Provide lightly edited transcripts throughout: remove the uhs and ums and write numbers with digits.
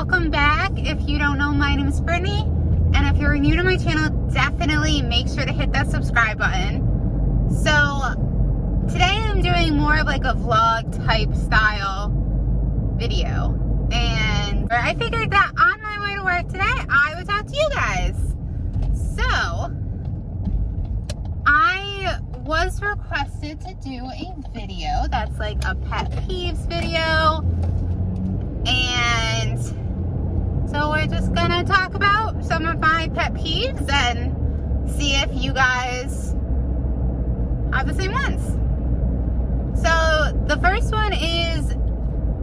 welcome back. If you don't know, my name is Brittany, and if you're new to my channel, definitely make sure to hit that subscribe button. So today I'm doing more of like a vlog type style video, and I figured that on my way to work today I would talk to you guys. So I was requested to do a video that's like a pet peeves video, and so we're just gonna talk about some of my pet peeves and see if you guys have the same ones. So the first one is,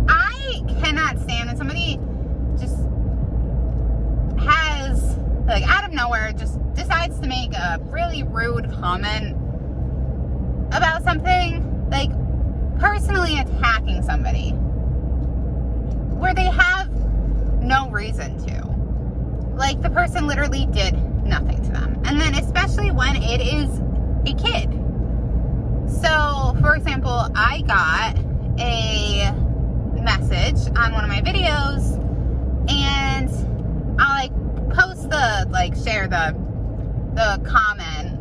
I cannot stand when somebody just has, like, out of nowhere just decides to make a really rude comment about something, like personally attacking somebody where they have no reason to. Like, the person literally did nothing to them. And then especially when it is a kid. So, for example, I got a message on one of my videos, and I'll like post the, like, share the comment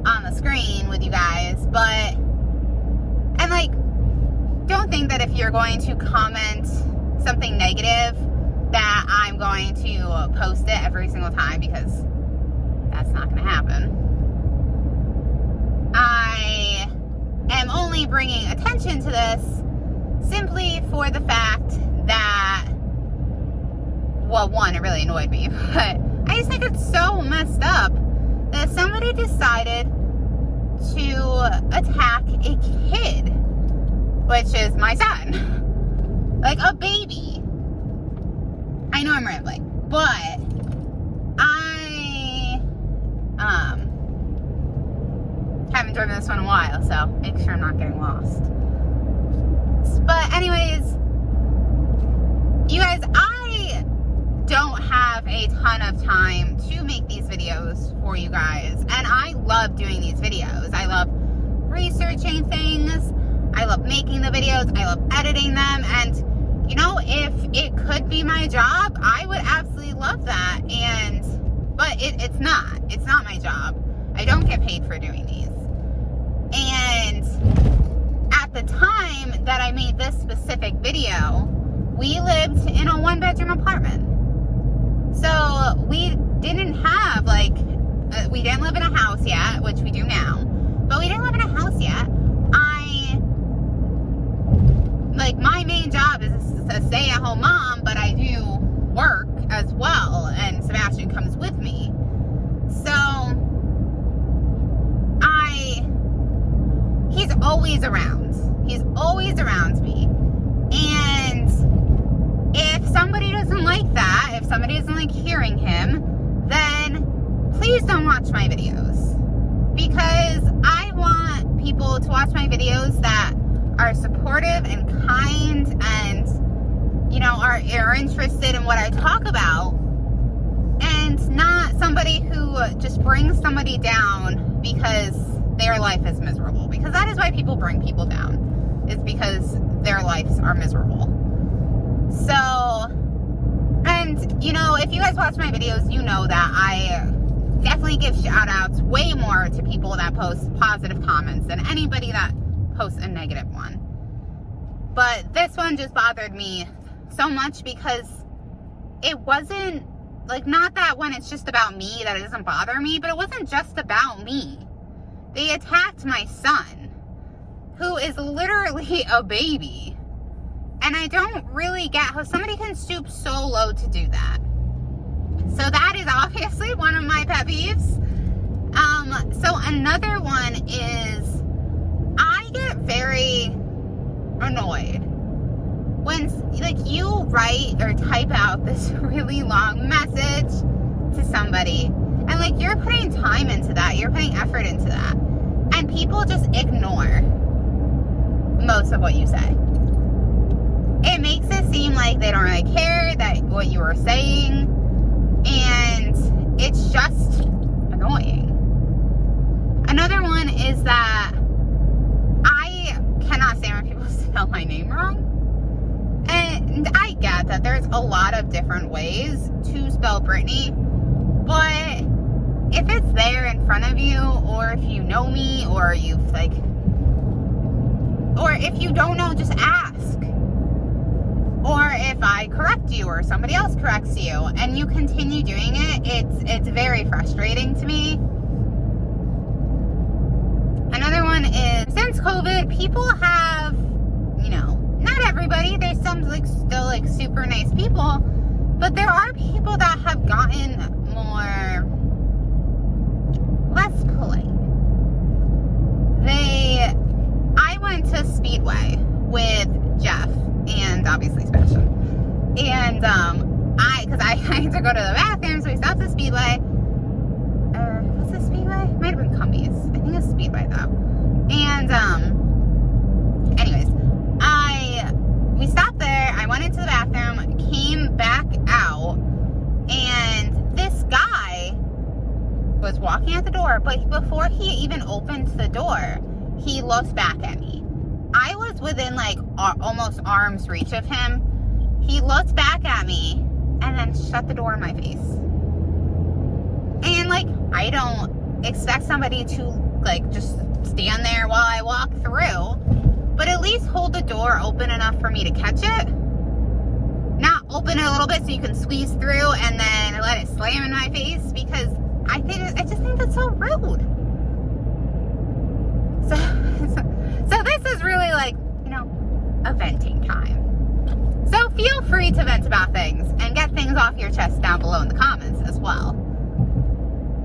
on the screen with you guys, but, and like, don't think that if you're going to comment something negative that I'm going to post it every single time, because that's not going to happen. I am only bringing attention to this simply for the fact that, well, one, it really annoyed me, but I just think it's so messed up that somebody decided to attack a kid, which is my son, like a baby. I know I'm rambling, but I haven't driven this one in a while, so make sure I'm not getting lost. But anyways, you guys, I don't have a ton of time to make these videos for you guys, and I love doing these videos. I love researching things, I love making the videos, I love editing them, and you know, if it could be my job, I would absolutely love that. But it's not my job. I don't get paid for doing these. And at the time that I made this specific video, we lived in a 1-bedroom apartment. So we didn't have, like, we didn't live in a house yet, which we do now, but we didn't live in a house yet. Like, my main job is a stay-at-home mom, but I do work as well, and Sebastian comes with me. So, he's always around. He's always around me. And if somebody doesn't like that, if somebody doesn't like hearing him, then please don't watch my videos. Because I want people to watch my videos that are supportive and kind and, you know, are interested in what I talk about, and not somebody who just brings somebody down because their life is miserable. Because that is why people bring people down, is because their lives are miserable. So, and, you know, if you guys watch my videos, you know that I definitely give shout outs way more to people that post positive comments than anybody that post a negative one. But this one just bothered me so much because it wasn't, like, not that when it's just about me that it doesn't bother me, but it wasn't just about me. They attacked my son, who is literally a baby. And I don't really get how somebody can stoop so low to do that. So that is obviously one of my pet peeves. So another one is, I get very annoyed when, like, you write or type out this really long message to somebody, and, like, you're putting time into that, you're putting effort into that, and people just ignore most of what you say. It makes it seem like they don't really care that what you were saying, and it's just annoying. Another one is that I cannot stand when people spell my name wrong. And I get that there's a lot of different ways to spell Brittany, but if it's there in front of you, or if you know me, or you've like, or if you don't know, just ask. Or if I correct you or somebody else corrects you and you continue doing it, it's very frustrating to me. Another one is, since COVID, people have, you know, not everybody, there's some like still like super nice people, but there are people that have gotten less polite. I went to Speedway with Jeff and obviously Sebastian, and because I had to go to the bathroom, so we stopped at Speedway. Was it Speedway? Might have been Cumbies. I think it's Speedway though. And anyways, we stopped there. I went into the bathroom, came back out, and this guy was walking at the door, but before he even opened the door, he looked back at me. I was within like almost arm's reach of him. He looked back at me and then shut the door in my face. And like, I don't expect somebody to like just stand there while I walk through, but at least hold the door open enough for me to catch it. Not open it a little bit so you can squeeze through and then let it slam in my face, because I just think that's so rude. So this is really like, you know, a venting time. So feel free to vent about things and get things off your chest down below in the comments as well.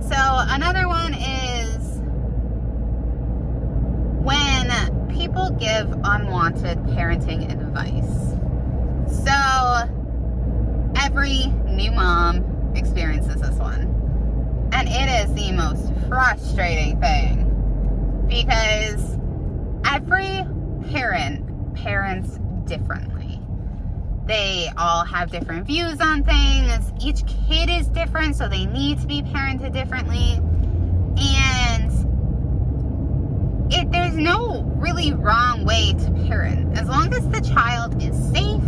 So another one is when people give unwanted parenting advice. So every new mom experiences this one. And it is the most frustrating thing, because every parent parents differently. They all have different views on things. Each kid is different, so they need to be parented differently. And there's no really wrong way to parent. As long as the child is safe,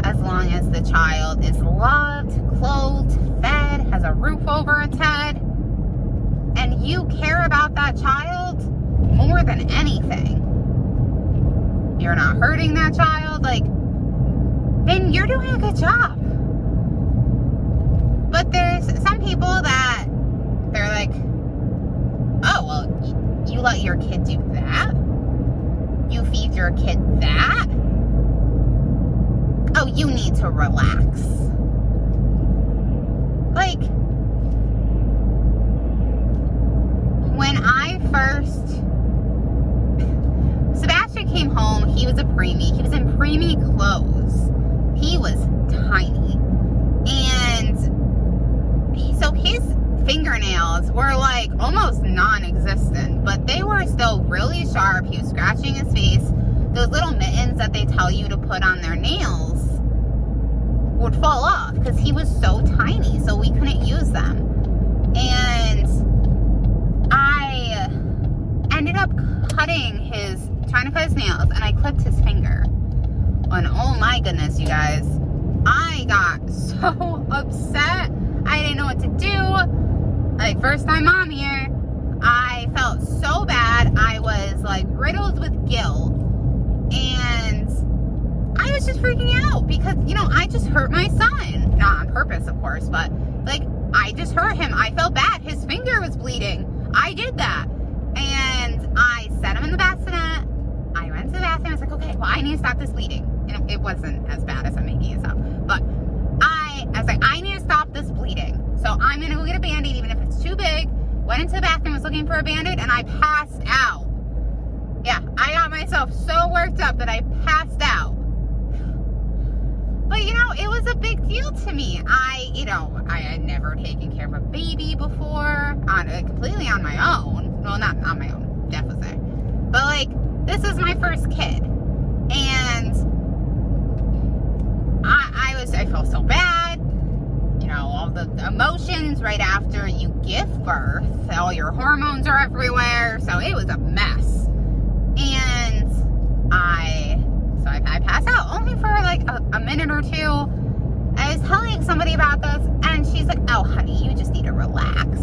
as long as the child is loved, clothed, fed, has a roof over its head, and you care about that child more than anything, you're not hurting that child, like, then you're doing a good job. But there's some people that they're like, oh, well, you let your kid do that? You feed your kid that? Oh, you need to relax. Like, when I first, Sebastian came home, he was a preemie. He was in preemie clothes. He was tiny. And so his fingernails were like almost non-existent, but they were still really sharp. He was scratching his face. Those little mittens that they tell you to put on their nails would fall off because he was so tiny, so we couldn't use them. And I ended up trying to cut his nails, and I clipped his finger. And oh my goodness, you guys, I got so upset. I didn't know what to do. Like, first time mom here, I felt so bad. I was like riddled with guilt, and I was just freaking out because, you know, I just hurt my son. Not on purpose, of course, but like, I just hurt him. I felt bad. His finger was bleeding. I did that. And I set him in the bassinet. I went to the bathroom. I was like, okay, well, I need to stop this bleeding. And it wasn't as bad as I'm making it sound. But I was like, I need to stop this bleeding. So I'm going to go get a Band-Aid, even if it's too big. Went into the bathroom, was looking for a Band-Aid, and I passed out. Yeah, I got myself so worked up that I passed out. But, you know, it was a big deal to me. I had never taken care of a baby before, completely on my own. Well, not on my own, Jeff was there. But, like, this is my first kid. And I felt so bad. You know, all the emotions right after you give birth. All your hormones are everywhere. So it was a mess. And I passed out only for like a minute minute or two. I was telling somebody about this, and she's like, oh, honey, you just need to relax.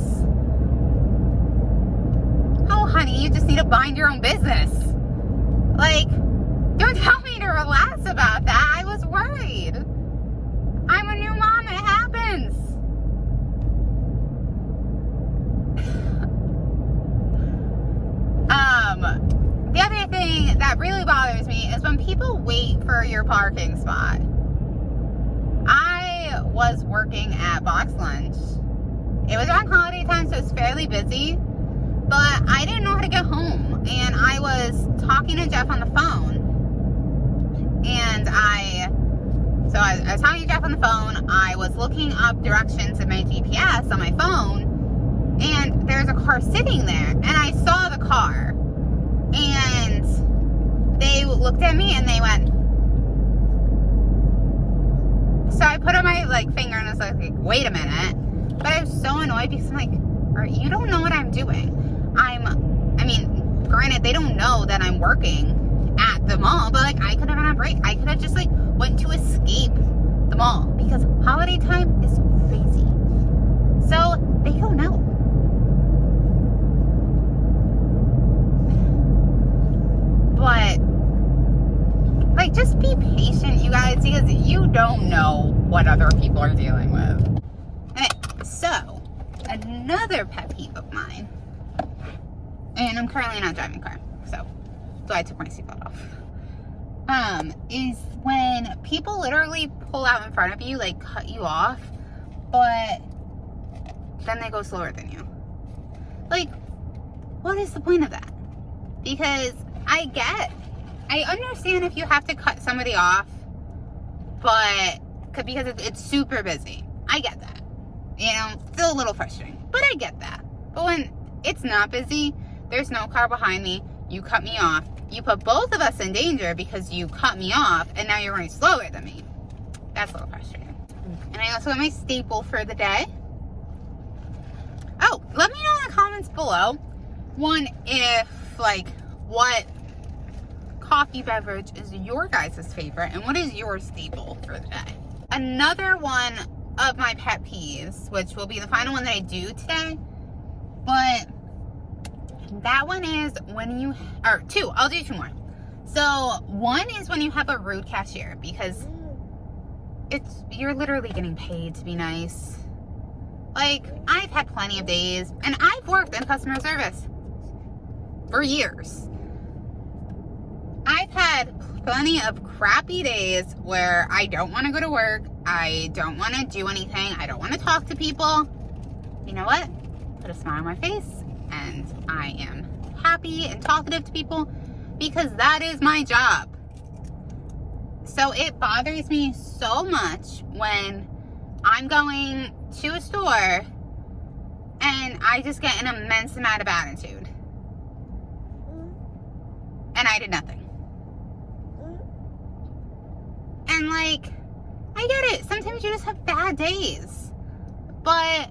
Oh, honey, you just need to mind your own business. Like, don't tell me to relax about that. I was worried. I'm a new mom. It happens. The other thing that really bothers me is when people wait for your parking spot. I was working at Box Lunch. It was around holiday time, so it's fairly busy. But I didn't know how to get home. And I was talking to Jeff on the phone. And I was talking to Jeff on the phone. I was looking up directions in my GPS on my phone. And there's a car sitting there. And I saw the car. And they looked at me and they went. So I put on my finger and I was like, wait a minute. But I was so annoyed because I'm like, you don't know what I'm doing. Granted, they don't know that I'm working at the mall, but I could have been on break. I could have just went to escape the mall because holiday time is crazy. So they don't know. But just be patient, you guys, because you don't know what other people are dealing with. Okay, so another pet peeve of mine, and I'm currently not driving a car, so I took my seatbelt off, is when people literally pull out in front of you, cut you off, but then they go slower than you. What is the point of that? Because I understand if you have to cut somebody off, but because it's super busy. I get that. Still a little frustrating, but I get that. But when it's not busy, there's no car behind me, you cut me off, you put both of us in danger because you cut me off, and now you're running slower than me. That's a little frustrating. And I also got my staple for the day. Oh, let me know in the comments below, one, if, what coffee beverage is your guys' favorite, and what is your staple for the day? Another one of my pet peeves, which will be the final one that I do today, but that one is when two, I'll do two more. So one is when you have a rude cashier, because you're literally getting paid to be nice. I've had plenty of days, and I've worked in customer service for years. I've had plenty of crappy days where I don't want to go to work, I don't want to do anything, I don't want to talk to people. You know what? Put a smile on my face, and I am happy and talkative to people because that is my job. So it bothers me so much when I'm going to a store and I just get an immense amount of attitude and I did nothing. And I get it. Sometimes you just have bad days. But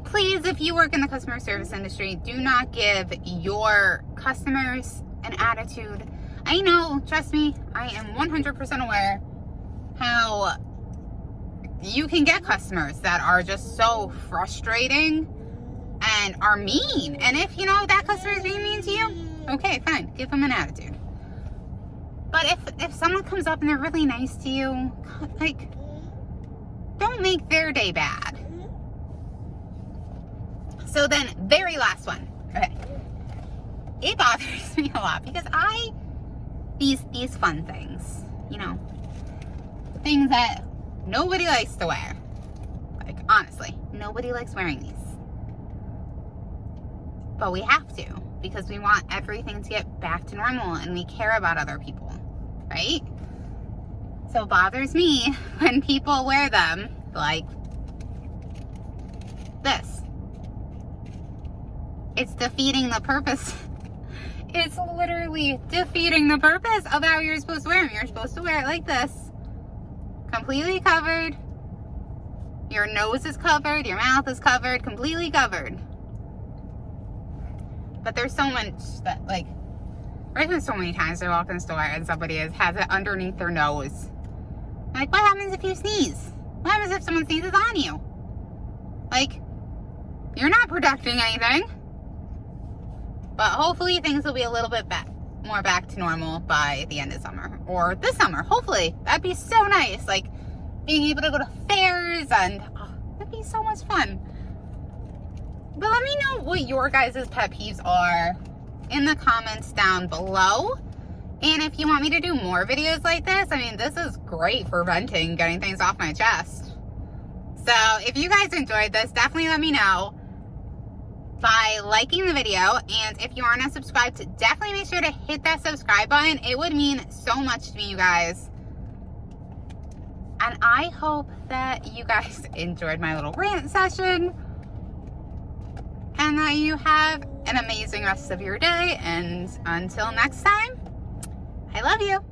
please, if you work in the customer service industry, do not give your customers an attitude. I know, trust me, I am 100% aware how you can get customers that are just so frustrating and are mean. And if that customer is being mean to you, okay, fine, give them an attitude. But if someone comes up and they're really nice to you, don't make their day bad. So then, very last one. Okay. It bothers me a lot because these fun things, things that nobody likes to wear. Honestly, nobody likes wearing these. But we have to, because we want everything to get back to normal and we care about other people, right? So it bothers me when people wear them like this. It's defeating the purpose. It's literally defeating the purpose of how you're supposed to wear them. You're supposed to wear it like this. Completely covered. Your nose is covered. Your mouth is covered. Completely covered. But there's so much that, There's been so many times I walk in the store and somebody has it underneath their nose. I'm like, what happens if you sneeze? What happens if someone sneezes on you? Like, you're not protecting anything. But hopefully things will be a little bit more back to normal by the end of summer. Or this summer, hopefully. That'd be so nice. Like, being able to go to fairs and, oh, that'd be so much fun. But let me know what your guys' pet peeves are in the comments down below. And if you want me to do more videos like this, I mean, this is great for venting, getting things off my chest. So if you guys enjoyed this, definitely let me know by liking the video. And if you are not subscribed, definitely make sure to hit that subscribe button. It would mean so much to me, you guys. And I hope that you guys enjoyed my little rant session and that you have an amazing rest of your day. And until next time, I love you.